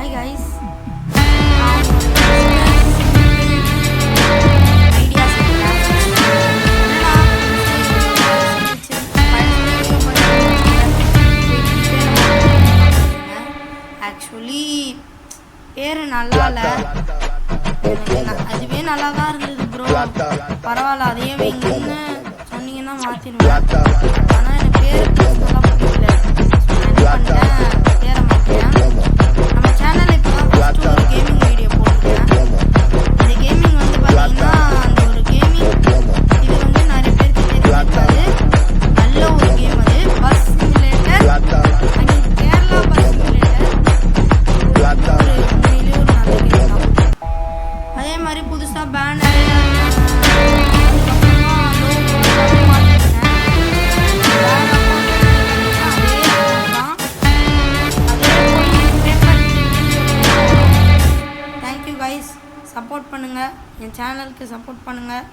Hi guys. Actually பேர் நல்லா இல்லை, அதுவே நல்லா தான் இருந்தது ப்ரோ. பரவாயில்ல, அதையே வைங்கன்னு சொன்னீங்கன்னா மாற்றிடுவேன். ஆனால் எனக்கு பேர் நல்லா பிடிக்கல. நான் என்ன பண்ணிட்டேன், பேரை மாற்றிட்டேன். நம்ம சேனலில் இப்போ தான் ஃபஸ்ட்டு ஒரு கேமிங் வீடியோ போட்டிருக்கேன். இந்த கேமிங் வந்து பார்த்தீங்கன்னா அந்த ஒரு கேமிங் இது வந்து நிறைய பேருக்கு தெரிஞ்சிருக்காது. நல்ல ஒரு கேம் அது. Bus simulator, Kerala bus simulator உண்மையிலேயே ஒரு நல்ல கேம் தான். அதே மாதிரி புதுசாக பேனர் அதுக்கப்புறமா லோகோ மாற்றிருக்கேன். தேங்க்யூ கைஸ், சப்போர்ட் பண்ணுங்கள், என் சேனலுக்கு சப்போர்ட் பண்ணுங்கள்.